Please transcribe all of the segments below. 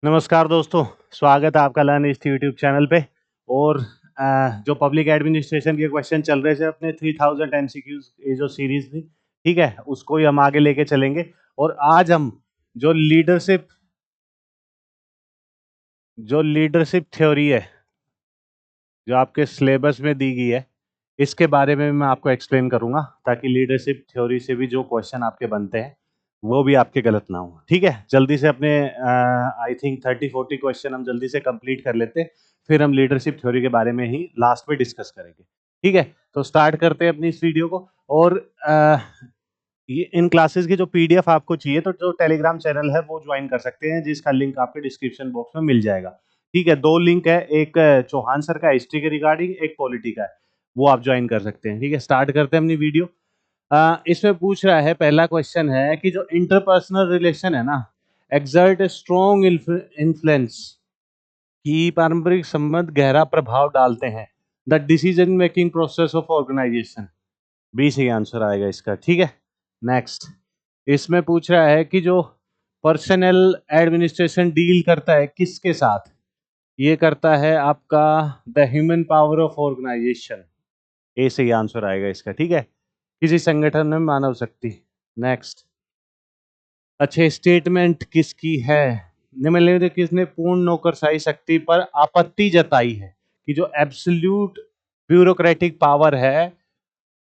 नमस्कार दोस्तों, स्वागत है आपका लर्न इस यूट्यूब चैनल पे। और जो पब्लिक एडमिनिस्ट्रेशन के क्वेश्चन चल रहे थे अपने 3000 एमसीक्यूज, ये जो सीरीज थी, ठीक है, उसको ही हम आगे लेके चलेंगे। और आज हम जो लीडरशिप थ्योरी है, जो आपके सिलेबस में दी गई है, इसके बारे में मैं आपको एक्सप्लेन करूंगा, ताकि लीडरशिप थ्योरी से भी जो क्वेश्चन आपके बनते हैं वो भी आपके गलत ना हो। ठीक है, जल्दी से अपने आई थिंक 30-40 क्वेश्चन हम जल्दी से कंप्लीट कर लेते हैं, फिर हम लीडरशिप थ्योरी के बारे में ही लास्ट में डिस्कस करेंगे। ठीक है, तो स्टार्ट करते हैं अपनी इस वीडियो को। और ये इन क्लासेस की जो पीडीएफ आपको चाहिए तो जो टेलीग्राम चैनल है वो ज्वाइन कर सकते हैं, जिसका लिंक आपके डिस्क्रिप्शन बॉक्स में मिल जाएगा। ठीक है, दो लिंक है, एक चौहान सर का हिस्ट्री के रिगार्डिंग, एक पॉलिटी का है, वो आप ज्वाइन कर सकते हैं। ठीक है, स्टार्ट करते हैं अपनी वीडियो। इसमें पूछ रहा है, पहला क्वेश्चन है कि जो इंटरपर्सनल रिलेशन है ना, एक्सर्ट स्ट्रॉन्ग इन्फ्लुएंस, कि पारंपरिक संबंध गहरा प्रभाव डालते हैं the decision making process of organisation. B सही आंसर आएगा इसका। ठीक है, नेक्स्ट। इसमें पूछ रहा है कि जो पर्सनल एडमिनिस्ट्रेशन डील करता है किसके साथ, ये करता है आपका the human power of organisation. A सही आंसर आएगा इसका। ठीक है, किसी संगठन में मानव शक्ति। नेक्स्ट। अच्छा, स्टेटमेंट किसकी है? निम्नलिखित किसने पूर्ण नौकरशाही शक्ति पर आपत्ति जताई है, कि जो एब्सोल्यूट ब्यूरोक्रेटिक पावर है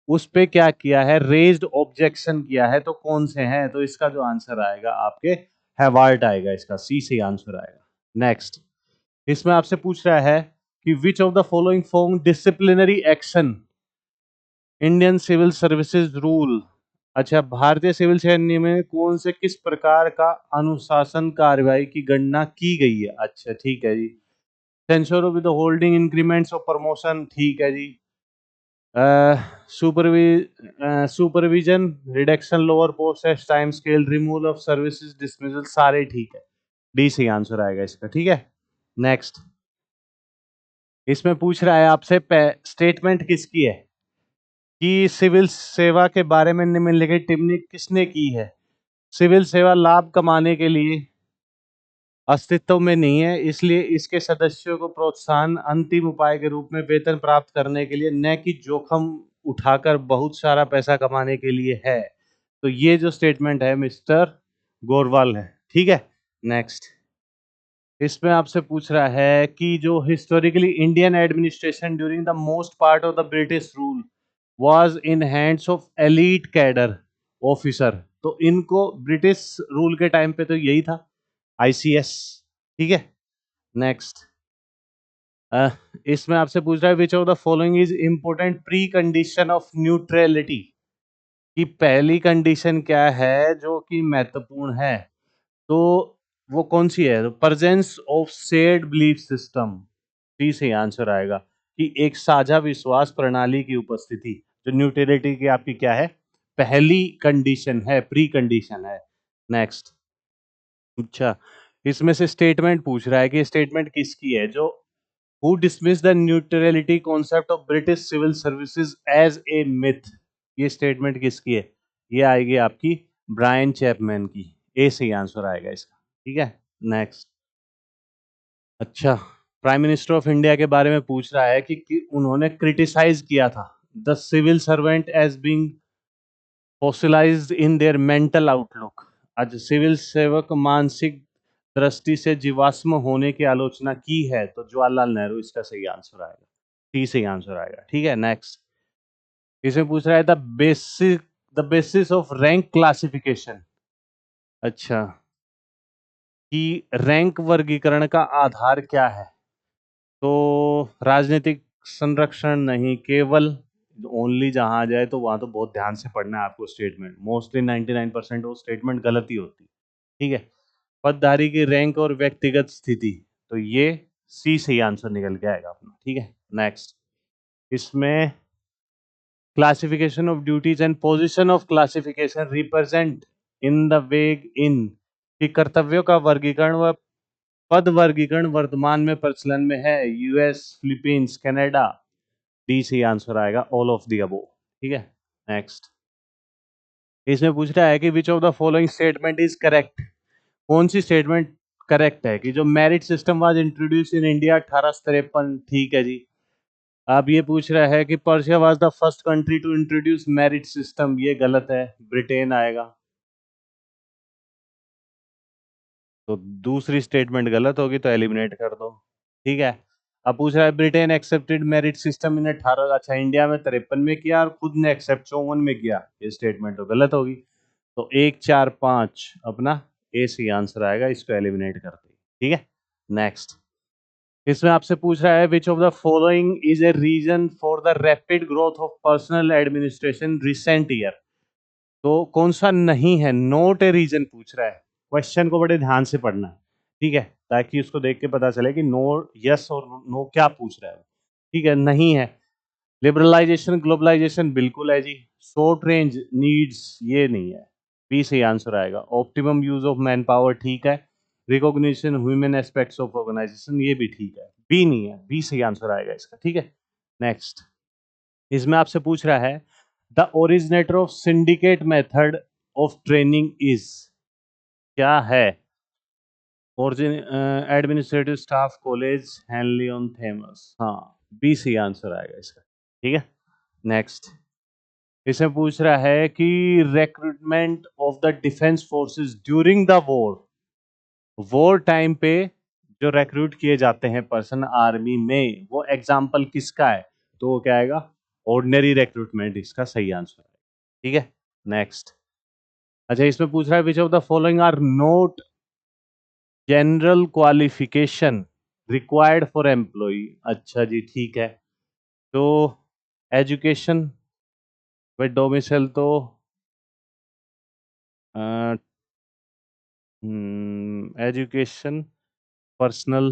उस पे क्या किया है, रेज्ड ऑब्जेक्शन किया है, तो कौन से हैं? तो इसका जो आंसर आएगा आपके हैवार्ड आएगा, इसका सी से आंसर आएगा। नेक्स्ट। इसमें आपसे पूछ रहा है कि which of the following form disciplinary action Indian civil services rule. अच्छा, भारतीय सिविल सेवा नियम में कौन से किस प्रकार का अनुशासन कार्रवाई की गणना की गई है? अच्छा, ठीक है जी। सेंसर विद होल्डिंग इंक्रीमेंट्स और प्रमोशन, ठीक है जी। Supervision, reduction lower post time scale, removal of services, dismissal, सारे ठीक है। डी सही आंसर आएगा इसका। ठीक है, नेक्स्ट। इसमें पूछ रहा है आपसे स्टेटमेंट किसकी है, कि सिविल सेवा के बारे में निम्नलिखित टिप्पणी किसने की है? सिविल सेवा लाभ कमाने के लिए अस्तित्व में नहीं है, इसलिए इसके सदस्यों को प्रोत्साहन अंतिम उपाय के रूप में वेतन प्राप्त करने के लिए, न कि जोखिम उठाकर बहुत सारा पैसा कमाने के लिए है। तो ये जो स्टेटमेंट है मिस्टर गोरवाल है। ठीक है, नेक्स्ट। इसमें आपसे पूछ रहा है कि जो historically Indian administration during the most part of the British rule was in hands of elite cadre officer, तो इनको ब्रिटिश रूल के टाइम पे तो यही था, आईसीएस। ठीक है, नेक्स्ट। इसमें आपसे पूछ रहा है which of the following is important pre condition of neutrality, कि पहली कंडीशन क्या है जो कि महत्वपूर्ण है, तो वो कौन सी है? Presence of shared belief system. C से आंसर आएगा, कि एक साझा विश्वास प्रणाली की उपस्थिति, जो न्यूट्रलिटी की आपकी क्या है, पहली कंडीशन है, प्री कंडीशन है। नेक्स्ट। अच्छा, इसमें से स्टेटमेंट पूछ रहा है कि स्टेटमेंट किसकी है, जो who dismiss the neutrality concept of British civil services as a myth. ये स्टेटमेंट किसकी है? ये आएगी आपकी ब्रायन चैपमैन की। ए सही आंसर आएगा इसका। ठीक है, नेक्स्ट। अच्छा, प्राइम मिनिस्टर ऑफ इंडिया के बारे में पूछ रहा है कि उन्होंने क्रिटिसाइज किया था the civil servant as being fossilised in their mental outlook. आज सिविल सेवक मानसिक दृष्टि से जीवाश्म होने की आलोचना की है, तो जवाहरलाल नेहरू इसका सही आंसर आएगा। टी सही आंसर आएगा। ठीक है, नेक्स्ट। इसमें पूछ रहा है the basis of rank classification. अच्छा, कि रैंक वर्गीकरण का आधार क्या है? तो राजनीतिक संरक्षण नहीं, केवल ओनली जहां आ जाए तो वहां तो बहुत ध्यान से पढ़ना है आपको स्टेटमेंट, मोस्टली 99% वो स्टेटमेंट गलत ही होती। ठीक है, पदधारी की रैंक और व्यक्तिगत स्थिति, तो ये सी सही आंसर निकल के आएगा अपना। ठीक है, नेक्स्ट। इसमें classification of duties and position of classification represent in the wage in, कि कर्तव्यों का वर्गीकरण व पद वर्गीकरण वर्तमान में प्रचलन में है, US, Philippines, Canada. D C answer आएगा, ऑल ऑफ दी अबो। ठीक है, नेक्स्ट। इसमें पूछ रहा है कि which of the following statement is correct, कौन सी स्टेटमेंट करेक्ट है कि जो merit system was introduce in India 1853, ठीक है जी। अब ये पूछ रहा है कि Persia was the first country to introduce merit system, ये गलत है, ब्रिटेन आएगा। तो दूसरी स्टेटमेंट गलत होगी तो एलिमिनेट कर दो, ठीक है। अब पूछ रहा है Britain accepted merit system in 18, अच्छा इंडिया में 53 में किया और खुद ने एक्सेप्ट 54 में किया, ये स्टेटमेंट तो गलत होगी। तो 1 4 5 अपना ए सी आंसर आएगा, इसको एलिमिनेट करते हैं, ठीक है। नेक्स्ट, इसमें आपसे पूछ रहा है which of the following is a reason for the rapid growth of personnel administration recent year. तो कौन सा नहीं है, नोट ए रीजन पूछ रहा है। क्वेश्चन को बड़े ध्यान से पढ़ना है, ठीक है, ताकि उसको देख के पता चले कि नो, यस और नो क्या पूछ रहा है, ठीक है। नहीं है। लिबरलाइजेशन ग्लोबलाइजेशन बिल्कुल है जी। शॉर्ट रेंज नीड्स ये नहीं है, बी सही आंसर आएगा। Optimum use of man power ठीक है। Recognition human aspects of organisation ये भी ठीक है, बी नहीं है, बी सही आंसर आएगा इसका, ठीक है। नेक्स्ट, इसमें आपसे पूछ रहा है the originator of syndicate method of training is, क्या है। Origin administrative staff college Henley on Thames, हाँ, बी सी आंसर आएगा इसका, ठीक है। नेक्स्ट, इसमें पूछ रहा है कि recruitment of the defence forces during the war time पे जो रिक्रूट किए जाते हैं पर्सन आर्मी में, वो एग्जाम्पल किसका है। तो वो क्या आएगा, ऑर्डिनरी रिक्रूटमेंट, इसका सही आंसर है, ठीक है। नेक्स्ट, अच्छा इसमें पूछ रहा है which of the following are not general qualification required for employ, अच्छा जी ठीक है। तो एजुकेशन विद डोमिसाइल तो एजुकेशन, पर्सनल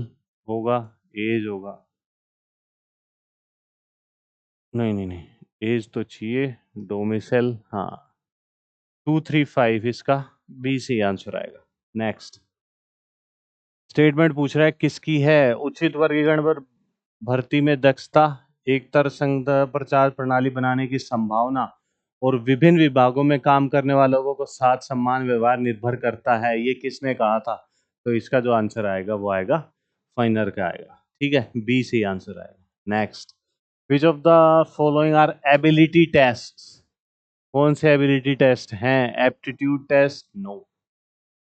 होगा, एज होगा, नहीं नहीं नहीं, एज तो चाहिए, डोमिसाइल हाँ, 235 इसका बी सी आंसर आएगा। नेक्स्ट, स्टेटमेंट पूछ रहा है किसकी है, उचित वर्गीकरण पर भर्ती में दक्षता, एक तरसंघ प्रचार प्रणाली बनाने की संभावना और विभिन्न विभागों में काम करने वालों को साथ सम्मान व्यवहार निर्भर करता है, ये किसने कहा था। तो इसका जो आंसर आएगा वो आएगा फाइनर का आएगा, ठीक है, बी सी आंसर आएगा। Next, which of the following are ability test, कौन से एबिलिटी टेस्ट हैं, एप्टीट्यूड टेस्ट नो,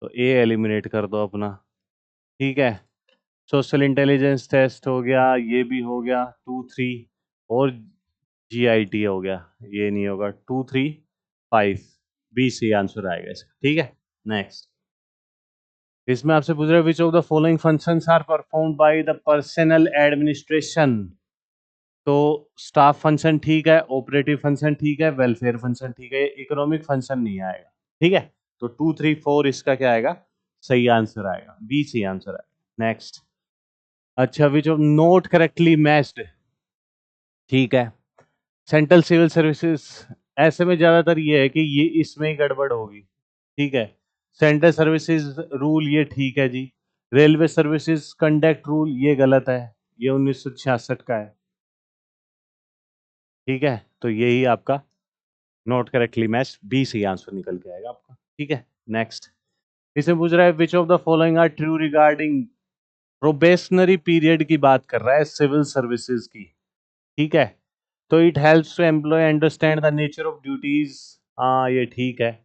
तो ए एलिमिनेट कर दो अपना, ठीक है। सोशल इंटेलिजेंस टेस्ट हो गया, ये भी हो गया 2 3, और जीआईटी हो गया, ये नहीं होगा 2 3 5, बी सी आंसर आएगा इसका, ठीक है। नेक्स्ट, इसमें आपसे पूछ रहे हैं which of the following functions are performed by the personnel administration. तो स्टाफ फंक्शन ठीक है, ऑपरेटिव फंक्शन ठीक है, वेलफेयर फंक्शन ठीक है, इकोनॉमिक फंक्शन नहीं आएगा, ठीक है। तो 2 3 4 इसका क्या आएगा, सही आंसर आएगा, बी सी आंसर आएगा। नेक्स्ट, अच्छा which of note correctly matched, ठीक है। सेंट्रल सिविल सर्विसेज, ऐसे में ज्यादातर ये है कि ये इसमें ही गड़बड़ होगी, ठीक है। सेंट्रल सर्विसेज रूल ये ठीक है जी। रेलवे सर्विसेज कंडक्ट रूल ये गलत है, ये 1966 का है, ठीक है। तो यही आपका not correctly match, B C answer निकल के आएगा आपका, ठीक है। नेक्स्ट, इसमें पूछ रहा है which of the following are true regarding, probationary period की बात कर रहा है सिविल सर्विसेज की, ठीक है। तो it helps to employ understand the nature of duties, हाँ ये ठीक है।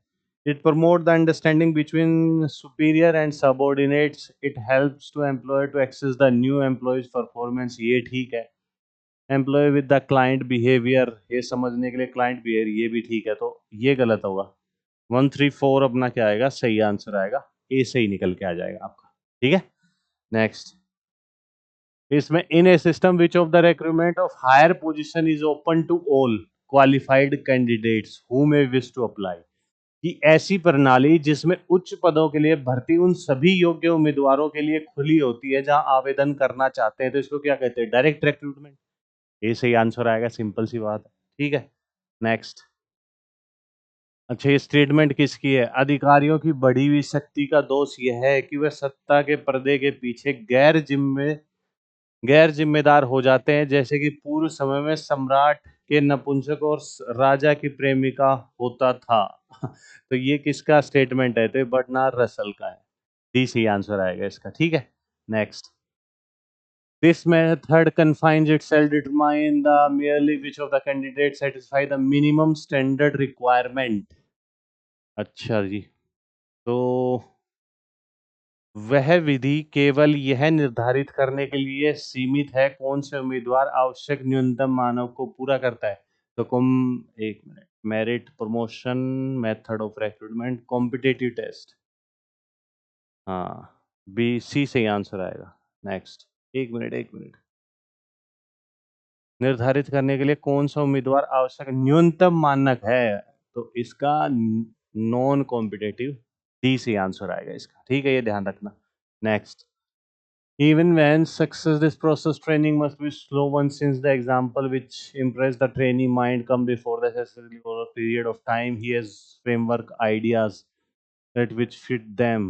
It promote the understanding between superior and subordinates, it helps to employ to access the new employees performance, ये ठीक है। Employ with the client behaviour, ये समझने के लिए क्लाइंट बिहेवियर, ये भी ठीक है, तो ये गलत होगा। 1 3 4 अपना क्या आएगा, सही आंसर आएगा, ए सही निकल के आ जाएगा आपका, ठीक है। नेक्स्ट, इसमें in a system which of the recruitment of higher position is open to all qualified candidates who may wish to apply, कि ऐसी प्रणाली जिसमें उच्च पदों के लिए भर्ती उन सभी योग्य उम्मीदवारों के लिए खुली होती है जहां आवेदन करना चाहते हैं, तो इसको क्या कहते हैं, डायरेक्ट रिक्रूटमेंट, ये सही आंसर आएगा, सिंपल सी बात है, ठीक है। नेक्स्ट, अच्छा ये स्टेटमेंट किसकी है, अधिकारियों की बढ़ी हुई शक्ति का दोष यह है कि वे सत्ता के पर्दे के पीछे गैर जिम्मेदार हो जाते हैं, जैसे कि पूर्व समय में सम्राट के नपुंसक और राजा की प्रेमिका होता था। तो ये किसका स्टेटमेंट है, तो बर्टनार्ड रसल का है, डी सही आंसर आएगा इसका, ठीक है। Next, this method confines itself determine the merely which of the candidates satisfy the minimum standard requirement। अच्छा जी, तो वह विधि केवल यह निर्धारित करने के लिए सीमित है कौन से उम्मीदवार आवश्यक न्यूनतम मानव को पूरा करता है। तो कम, एक minute, merit, promotion, method of recruitment, competitive test. हाँ, बी सी सही आंसर आएगा। नेक्स्ट, एक मिनट एक मिनट, निर्धारित करने के लिए कौन सा उम्मीदवार आवश्यक न्यूनतम मानक है, तो इसका नॉन कॉम्पिटिटिव, डी सही आंसर आएगा इसका, ठीक है, ये ध्यान रखना। Next, even when success this process training must be slow one since the example which impress the trainee mind come before the necessarily for a period of time he has framework ideas that which fit them।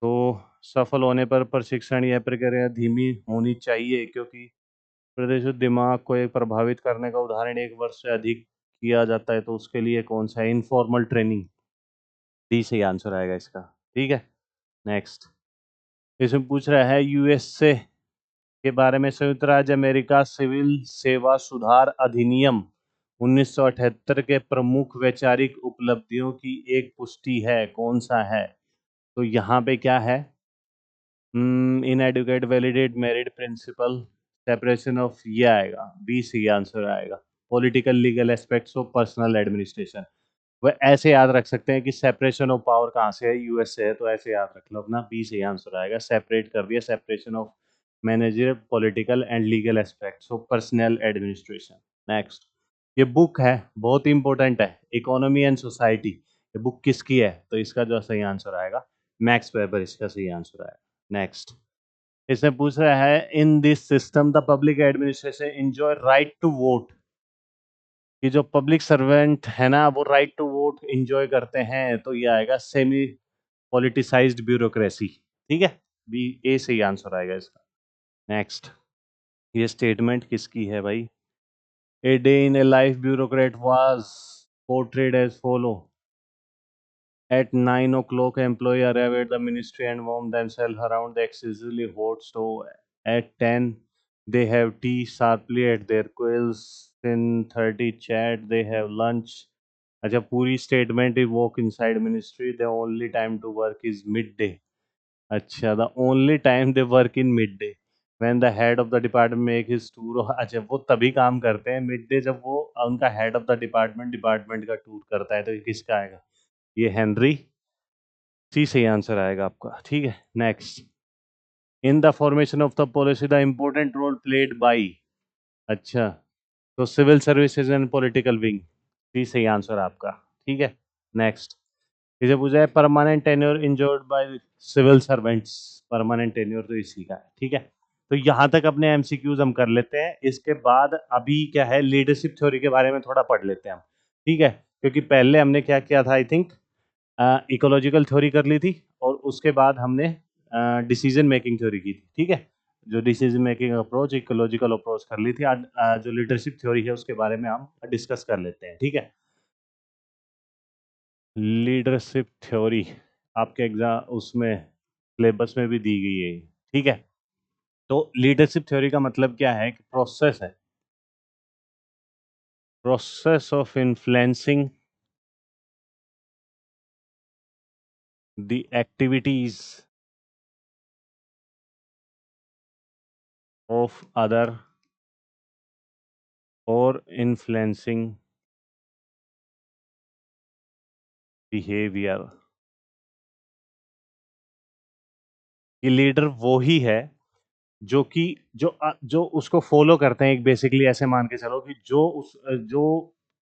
तो सफल होने पर प्रशिक्षण यह प्रक्रिया धीमी होनी चाहिए क्योंकि प्रदर्शित दिमाग को एक प्रभावित करने का उदाहरण एक वर्ष से अधिक किया जाता है, तो उसके लिए कौन सा है, इनफॉर्मल ट्रेनिंग, डी सही आंसर आएगा इसका, ठीक है। नेक्स्ट, इसमें पूछ रहा है यूएसए के बारे में संयुक्त राज्य अमेरिका सिविल सेवा सुधार अधिनियम 1978 के प्रमुख वैचारिक उपलब्धियों की एक पुष्टि है, कौन सा है। तो यहाँ पे क्या है, inadequate validate merit principle, separation of, ये आएगा, बी सी आंसर आएगा, political legal aspects of personnel administration. वह ऐसे याद रख सकते हैं कि सेपरेशन ऑफ पावर कहाँ से है, यूएस से है, तो ऐसे याद रख लो अपना, बी सही आंसर आएगा, सेपरेट कर दिया, separation of manager political and legal aspects of personnel administration. Next, ये बुक है, बहुत इंपॉर्टेंट है, इकोनॉमी एंड सोसाइटी, ये बुक किसकी है, तो इसका जो सही आंसर आएगा मैक्स वेबर, इसका सही आंसर आएगा। नेक्स्ट, इसमें पूछ रहा है in this system the public administration enjoy right to vote, कि जो पब्लिक सर्वेंट है ना वो राइट टू वोट एंजॉय करते हैं, तो ये आएगा सेमी पॉलिटिसाइज्ड ब्यूरोक्रेसी, ठीक है, बी ए सही आंसर आएगा इसका। नेक्स्ट, ये स्टेटमेंट किसकी है भाई, a day in a life bureaucrat was portrayed as follow, at 9 o'clock, employee arrive at the ministry and warm themselves around the excessively hot stove. At 10, they have tea sharply at their quills. In 30, chat, they have lunch. अच्छा, पूरी statement ही walk inside ministry, the only time to work is mid day. अच्छा, the only time they work in mid day when the head of the department make his tour. अच्छा, वो तभी काम करते हैं मिड डे जब वो उनका हेड ऑफ द डिपार्टमेंट का टूर करता है, तो ये किसका आएगा, ये हेनरी, सी सही आंसर आएगा आपका, ठीक है। Next, in the formation of the policy the important role played by, अच्छा, तो civil services and political wing, C सही आंसर आपका, ठीक है। नेक्स्ट, इसे पूछा है permanent tenure enjoyed by civil servants, permanent tenure तो इसी का है, ठीक है। तो यहाँ तक अपने एमसीक्यूज हम कर लेते हैं, इसके बाद अभी क्या है, लीडरशिप थ्योरी के बारे में थोड़ा पढ़ लेते हैं हम, ठीक है, क्योंकि पहले हमने क्या किया था, आई थिंक इकोलॉजिकल थ्योरी कर ली थी और उसके बाद हमने डिसीजन मेकिंग थ्योरी की थी, ठीक है, जो decision making approach, ecological approach कर ली थी। आज जो लीडरशिप थ्योरी है उसके बारे में हम डिस्कस कर लेते हैं, ठीक है। लीडरशिप थ्योरी आपके एग्जाम उसमें सिलेबस में भी दी गई है, ठीक है। तो लीडरशिप थ्योरी का मतलब क्या है कि प्रोसेस है, process of influencing the activities of other और इन्फ्लुएंसिंग बिहेवियर। ये लीडर वो ही है जो कि जो उसको फॉलो करते हैं, एक बेसिकली ऐसे मान के चलो कि जो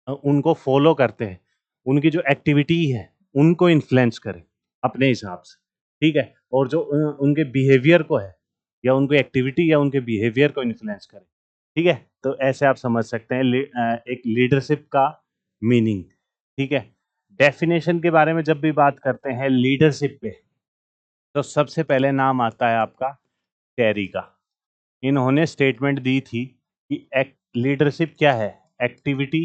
उनको फॉलो करते हैं, उनकी जो एक्टिविटी है उनको इन्फ्लुएंस करे अपने हिसाब से, ठीक है, और जो उनके बिहेवियर को है या उनको एक्टिविटी या उनके बिहेवियर को इन्फ्लुएंस करे, ठीक है। तो ऐसे आप समझ सकते हैं एक लीडरशिप का मीनिंग, ठीक है। डेफिनेशन के बारे में जब भी बात करते हैं लीडरशिप पे, तो सबसे पहले नाम आता है आपका टेरी का। इन्होंने स्टेटमेंट दी थी कि लीडरशिप क्या है, activity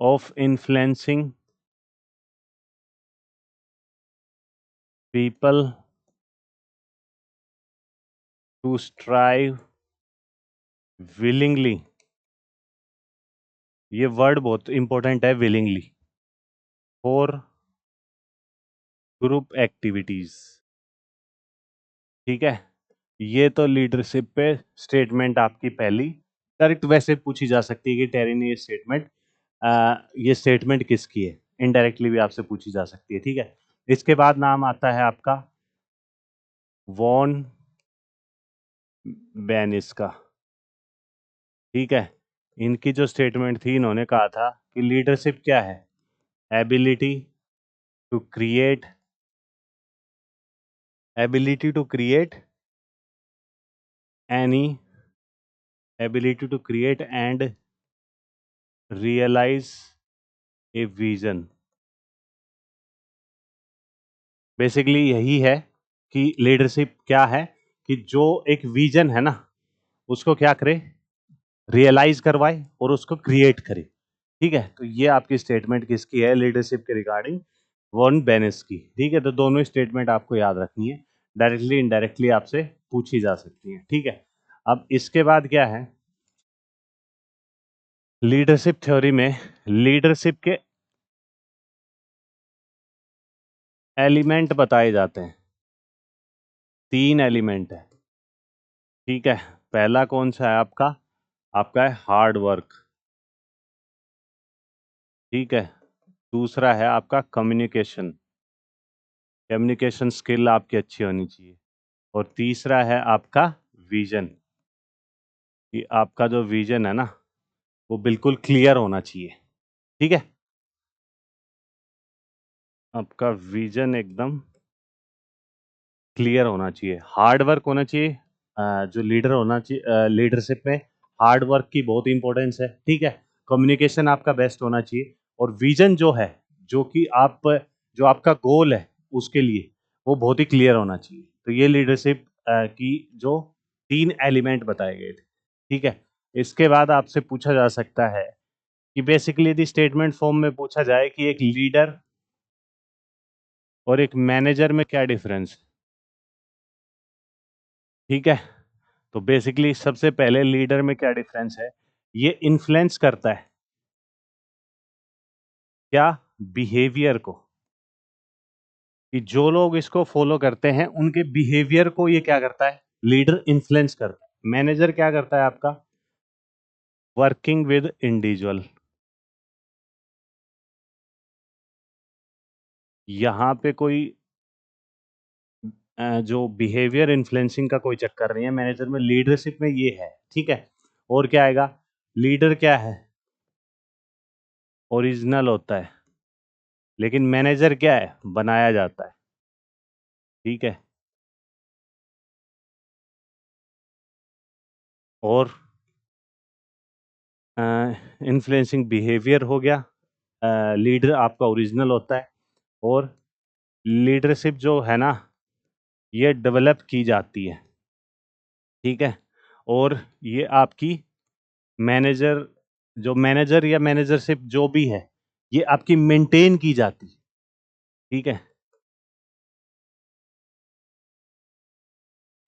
of influencing people to strive willingly, ये वर्ड बहुत इंपॉर्टेंट है, विलिंगली, फॉर ग्रुप एक्टिविटीज। ठीक है, ये तो लीडरशिप पे स्टेटमेंट आपकी पहली डायरेक्ट वैसे पूछी जा सकती है कि टेरी ने ये स्टेटमेंट किसकी है, इनडायरेक्टली भी आपसे पूछी जा सकती है। ठीक है, इसके बाद नाम आता है आपका वॉन बेनिस का। ठीक है, इनकी जो स्टेटमेंट थी, इन्होंने कहा था कि लीडरशिप क्या है, ability to create any ability to create and realise a vision. Basically यही है कि लीडरशिप क्या है, कि जो एक विजन है ना, उसको क्या करे, रियलाइज करवाए और उसको क्रिएट करे। ठीक है, तो ये आपकी स्टेटमेंट किसकी है लीडरशिप के रिगार्डिंग, वॉन बेनिस की। ठीक है, तो दोनों स्टेटमेंट आपको याद रखनी है, डायरेक्टली इनडायरेक्टली आपसे पूछी जा सकती है। ठीक है, अब इसके बाद क्या है, लीडरशिप थ्योरी में लीडरशिप के एलिमेंट बताए जाते हैं। 3 एलिमेंट है। ठीक है, पहला कौन सा है आपका, आपका है हार्ड वर्क। ठीक है, दूसरा है आपका कम्युनिकेशन, कम्युनिकेशन स्किल आपकी अच्छी होनी चाहिए। और तीसरा है आपका विजन, कि आपका जो विजन है ना, वो बिल्कुल क्लियर होना चाहिए। ठीक है, आपका विजन एकदम क्लियर होना चाहिए, हार्ड वर्क होना चाहिए। जो लीडर होना चाहिए, लीडरशिप में हार्ड वर्क की बहुत इंपॉर्टेंस है। ठीक है, कम्युनिकेशन आपका बेस्ट होना चाहिए, और विजन जो है, जो कि आप जो आपका गोल है उसके लिए, वो बहुत ही क्लियर होना चाहिए। तो ये लीडरशिप की जो 3 एलिमेंट बताए गए थे। ठीक है, इसके बाद आपसे पूछा जा सकता है कि बेसिकली यदि स्टेटमेंट फॉर्म में पूछा जाए कि एक लीडर और एक मैनेजर में क्या डिफरेंस है। ठीक है, तो बेसिकली सबसे पहले लीडर में क्या डिफरेंस है, ये इन्फ्लुएंस करता है क्या, बिहेवियर को, कि जो लोग इसको फॉलो करते हैं उनके बिहेवियर को ये क्या करता है, लीडर इन्फ्लुएंस करता है। मैनेजर क्या करता है आपका, वर्किंग विद इंडिविजुअल। यहाँ पे कोई जो बिहेवियर इन्फ्लुएंसिंग का कोई चक्कर नहीं है मैनेजर में, लीडरशिप में ये है। ठीक है, और क्या आएगा, लीडर क्या है, ओरिजिनल होता है, लेकिन मैनेजर क्या है, बनाया जाता है। ठीक है, और इन्फ्लुएंसिंग बिहेवियर हो गया, लीडर आपका ओरिजिनल होता है, और लीडरशिप जो है ना, ये डेवलप की जाती है। ठीक है, और ये आपकी मैनेजर जो मैनेजर या मैनेजरशिप जो भी है, ये आपकी मेंटेन की जाती है। ठीक है,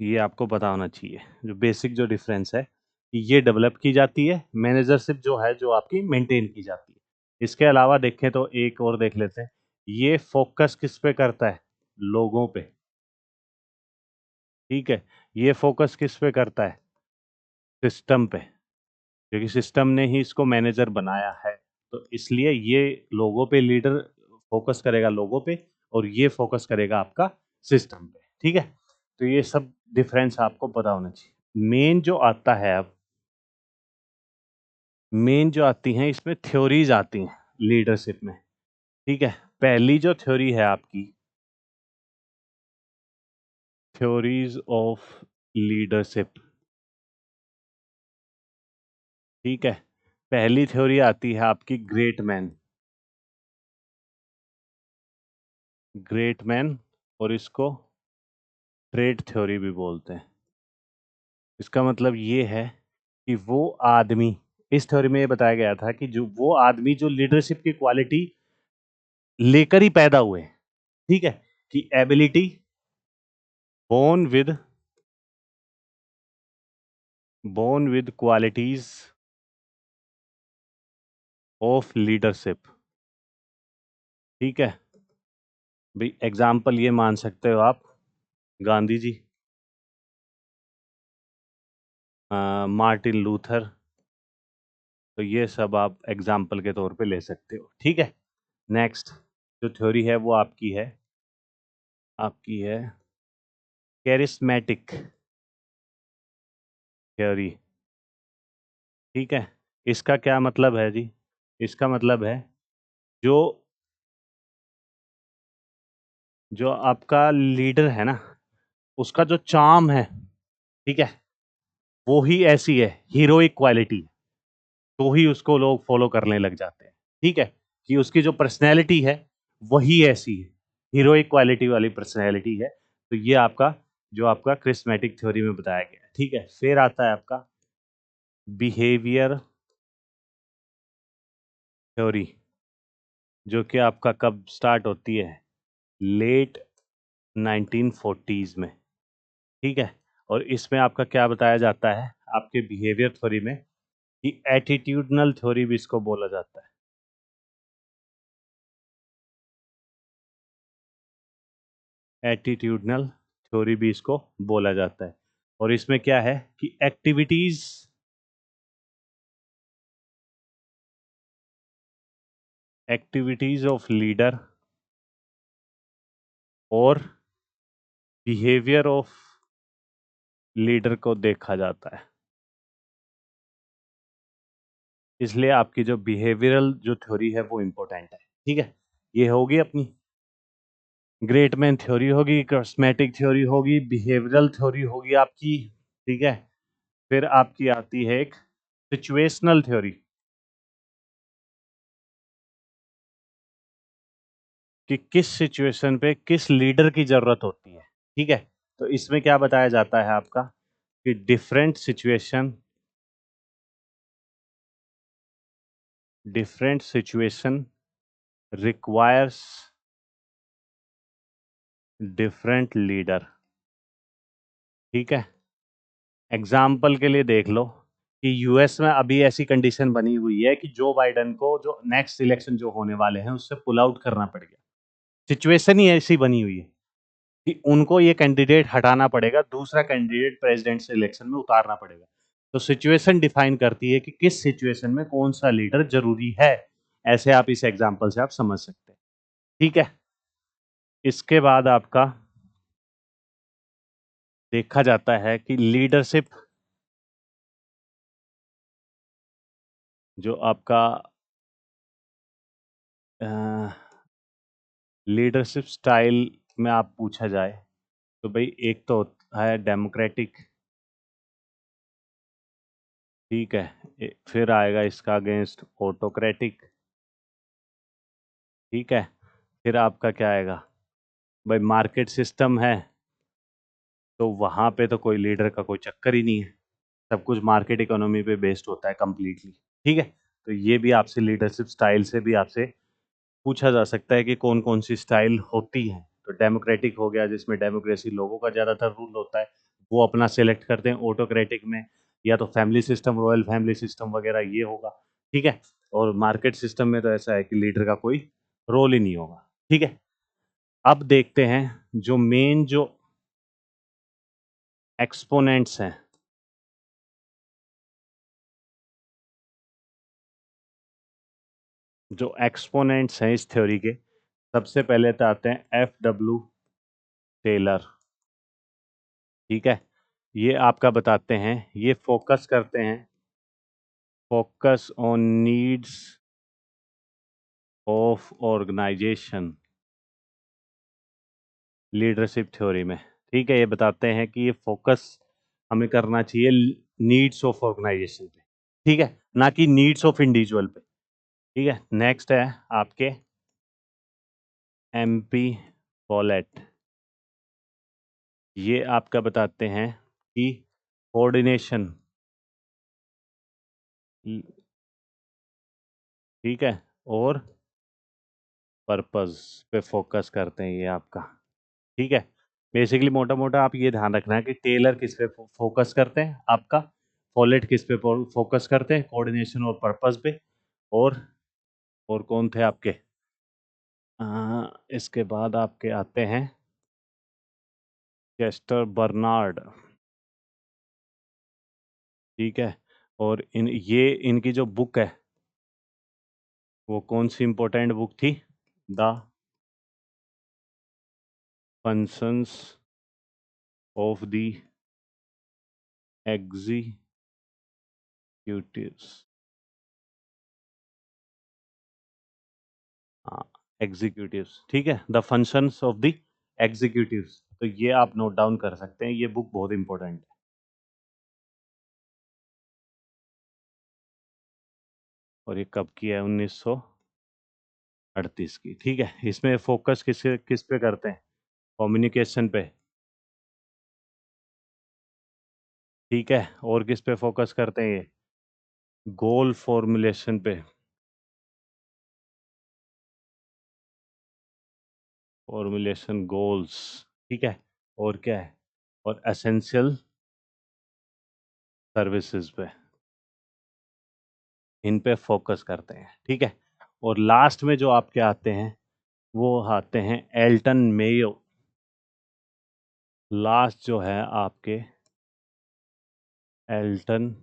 ये आपको पता होना चाहिए, जो बेसिक जो डिफरेंस है कि ये डेवलप की जाती है, मैनेजरशिप जो है जो आपकी मेंटेन की जाती है। इसके अलावा देखें तो एक और देख लेते हैं, ये फोकस किस पे करता है, लोगों पे। ठीक है, ये फोकस किस पे करता है, सिस्टम पे, क्योंकि सिस्टम ने ही इसको मैनेजर बनाया है। तो इसलिए ये लोगों पे, लीडर फोकस करेगा लोगों पे, और ये फोकस करेगा आपका सिस्टम पे। ठीक है, तो ये सब डिफरेंस आपको पता होना चाहिए। मेन जो आता है, अब मेन जो आती हैं इसमें थ्योरीज आती हैं लीडरशिप में। ठीक है, पहली जो थ्योरी है आपकी, थ्योरीज ऑफ लीडरशिप। ठीक है, पहली थ्योरी आती है आपकी ग्रेट मैन, ग्रेट मैन, और इसको ट्रेड थ्योरी भी बोलते हैं। इसका मतलब ये है कि वो आदमी, इस थ्योरी में ये बताया गया था कि जो वो आदमी जो लीडरशिप की क्वालिटी लेकर ही पैदा हुए, ठीक है, कि ability born with qualities of leadership. ठीक है भाई, एग्जाम्पल ये मान सकते हो आप, गांधी जी, मार्टिन लूथर, तो ये सब आप एग्जाम्पल के तौर पे ले सकते हो। ठीक है, नेक्स्ट जो थ्योरी है वो आपकी है कैरिस्मेटिक थ्योरी। ठीक है, इसका क्या मतलब है जी? इसका मतलब है जो जो आपका लीडर है ना, उसका जो चार्म है, ठीक है, वो ही ऐसी है, हीरोइक क्वालिटी, तो ही उसको लोग फॉलो करने लग जाते हैं। ठीक है, कि उसकी जो पर्सनैलिटी है वही ऐसी है, हीरोइक क्वालिटी वाली पर्सनैलिटी है। तो ये आपका जो आपका क्रिस्मेटिक थ्योरी में बताया गया है। ठीक है, फिर आता है आपका बिहेवियर थ्योरी, जो कि आपका कब स्टार्ट होती है? लेट 1940s में। ठीक है, और इसमें आपका क्या बताया जाता है आपके बिहेवियर थ्योरी में, कि एटीट्यूडनल थ्योरी भी इसको बोला जाता है। एटीट्यूडनल थ्योरी भी इसको बोला जाता है। और इसमें क्या है कि एक्टिविटीज ऑफ लीडर और बिहेवियर ऑफ लीडर को देखा जाता है। इसलिए आपकी जो बिहेवियरल जो थ्योरी है वो इंपॉर्टेंट है। ठीक है, ये होगी अपनी ग्रेट मैन थ्योरी, होगी कॉस्मेटिक थ्योरी, होगी बिहेवियरल थ्योरी, होगी आपकी। ठीक है, फिर आपकी आती है एक सिचुएशनल थ्योरी, कि किस सिचुएशन पे किस लीडर की जरूरत होती है। ठीक है, तो इसमें क्या बताया जाता है आपका, कि different situation requires different leader. ठीक है, एग्जाम्पल के लिए देख लो कि यूएस में अभी ऐसी कंडीशन बनी हुई है कि जो बाइडन को जो नेक्स्ट इलेक्शन जो होने वाले हैं उससे पुल आउट करना पड़ गया। सिचुएशन ही ऐसी बनी हुई है कि उनको ये कैंडिडेट हटाना पड़ेगा, दूसरा कैंडिडेट प्रेसिडेंट से इलेक्शन में उतारना पड़ेगा। तो सिचुएशन डिफाइन करती है कि किस सिचुएशन में कौन सा लीडर जरूरी है। ऐसे आप इस एग्जाम्पल से आप समझ सकते हैं। ठीक है, इसके बाद आपका देखा जाता है कि लीडरशिप जो आपका लीडरशिप स्टाइल में आप पूछा जाए तो भाई एक तो है डेमोक्रेटिक। ठीक है, फिर आएगा इसका अगेंस्ट ऑटोक्रेटिक। ठीक है, फिर आपका क्या आएगा भाई, मार्केट सिस्टम है, तो वहां पे तो कोई लीडर का कोई चक्कर ही नहीं है, सब कुछ मार्केट इकोनॉमी पे बेस्ड होता है कंप्लीटली। ठीक है, तो ये भी आपसे लीडरशिप स्टाइल से भी आपसे पूछा जा सकता है कि कौन कौन सी स्टाइल होती है। तो डेमोक्रेटिक हो गया, जिसमें डेमोक्रेसी लोगों का ज़्यादातर रूल होता है, वो अपना सेलेक्ट करते हैं। ऑटोक्रेटिक में या तो family system, royal family system वगैरह ये होगा। ठीक है, और मार्केट सिस्टम में तो ऐसा है कि लीडर का कोई रोल ही नहीं होगा। ठीक है, अब देखते हैं जो मेन जो एक्सपोनेंट्स हैं, जो एक्सपोनेंट्स हैं इस थ्योरी के, सबसे पहले तो आते हैं F. W. टेलर। ठीक है, ये आपका बताते हैं, ये फोकस करते हैं, focus on needs of organisation leadership theory में। ठीक है, ये बताते हैं कि ये फोकस हमें करना चाहिए नीड्स ऑफ ऑर्गेनाइजेशन पे, ठीक है, ना कि नीड्स ऑफ इंडिविजुअल पे। ठीक है, नेक्स्ट है आपके MP. पॉलेट। ये आपका बताते हैं कि कोऑर्डिनेशन, ठीक है, और पर्पस पे फोकस करते हैं ये आपका। ठीक है? बेसिकली मोटा-मोटा आप ये ध्यान रखना है कि टेलर किस पे फ़ोकस करते हैं आपका, फॉलेट किस पे फ़ोकस करते हैं, कोऑर्डिनेशन और पर्पस पे, और और कौन थे आपके? इसके बाद आपके आते हैं चेस्टर बर्नार्ड, ठीक है? और इनकी जो बुक है, वो कौन-सी इम्पोर्टेंट बुक थी? The functions of the executives. हाँ, एग्जीक्यूटिव्स, ठीक है? The functions of the executives, तो ये आप नोट डाउन कर सकते हैं, ये बुक बहुत इंपॉर्टेंट है। और ये कब की है? 1938 की, ठीक है? इसमें फोकस किस पे करते हैं? कम्युनिकेशन पे, ठीक है? और किस पे फोकस करते हैं ये? गोल फॉर्मुलेशन पे, फॉर्मुलेशन गोल्स, ठीक है? और क्या है? और एसेंशियल सर्विसेज पे, इन पे फोकस करते हैं, ठीक है? और लास्ट में जो आपके आते हैं, वो आते हैं एल्टन मेयो। लास्ट जो है आपके एल्टन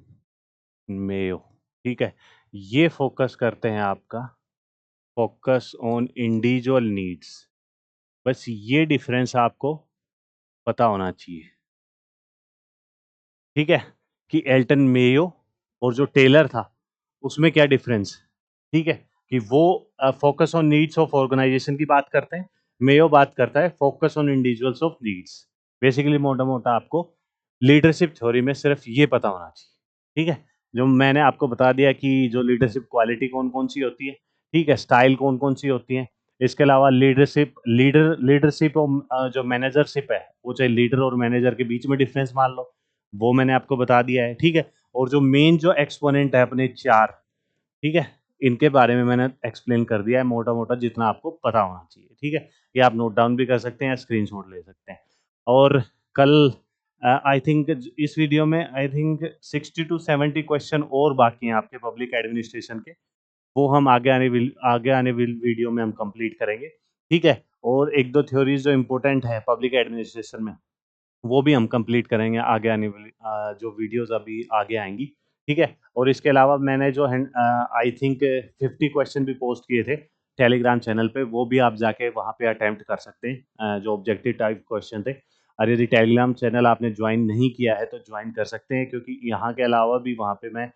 मेयो, ठीक है? ये फोकस करते हैं आपका, फोकस ऑन इंडिविजुअल नीड्स। बस ये डिफरेंस आपको पता होना चाहिए, ठीक है? कि एल्टन मेयो और जो टेलर था, उसमें क्या डिफरेंस, ठीक है? कि वो focus on needs of organisation की बात करते हैं, मेयो बात करता है focus on individuals of needs. Basically मोटा-मोटा आपको लीडरशिप थ्योरी में सिर्फ ये पता होना चाहिए, ठीक है? जो मैंने आपको बता दिया कि जो लीडरशिप क्वालिटी कौन-कौन सी होती है, ठीक है? स्टाइल कौन-कौन सी होती है। इसके अलावा लीडरशिप और जो मैनेजरशिप है, वो चाहे लीडर और मैनेजर के बीच में डिफरेंस मान लो, वो मैंने आपको बता दिया है, ठीक है? और जो मेन जो एक्सपोनेंट है अपने 4, ठीक है? इनके बारे में मैंने एक्सप्लेन कर दिया है मोटा-मोटा जितना आपको पता होना चाहिए, ठीक है? ये आप नोट डाउन भी कर सकते हैं या स्क्रीनशॉट ले सकते हैं। और कल आई थिंक इस वीडियो में आई थिंक 60 टू 70 क्वेश्चन और बाकी हैं आपके पब्लिक एडमिनिस्ट्रेशन के। वो हम आगे आने वाली वीडियो में हम कंप्लीट करेंगे, ठीक है? और 1-2 थ्योरीज़ जो इम्पोर्टेंट है पब्लिक एडमिनिस्ट्रेशन में, वो भी हम कंप्लीट करेंगे आगे आने वाली जो वीडियोज़ अभी आगे आएँगी, ठीक है? और इसके अलावा मैंने जो है आई थिंक 50 क्वेश्चन भी पोस्ट किए थे टेलीग्राम चैनल पे, वो भी आप जाके वहाँ पे अटेम्प्ट कर सकते हैं, जो ऑब्जेक्टिव टाइप क्वेश्चन थे। और यदि टेलीग्राम चैनल आपने जॉइन नहीं किया है, तो जॉइन कर सकते हैं, क्योंकि यहाँ के अलावा भी वहाँ पे मैं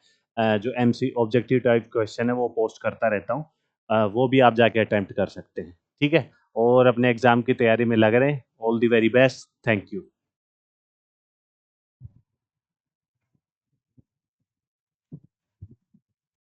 जो एमसी ऑब्जेक्टिव टाइप क्वेश्चन है, वो पोस्ट करता रहता हूँ। वो भी आप जाके अटेम्प्ट कर सकते हैं, ठीक है? और अपने एग्ज़ाम की तैयारी में लगे रहें। All the very best. Thank you.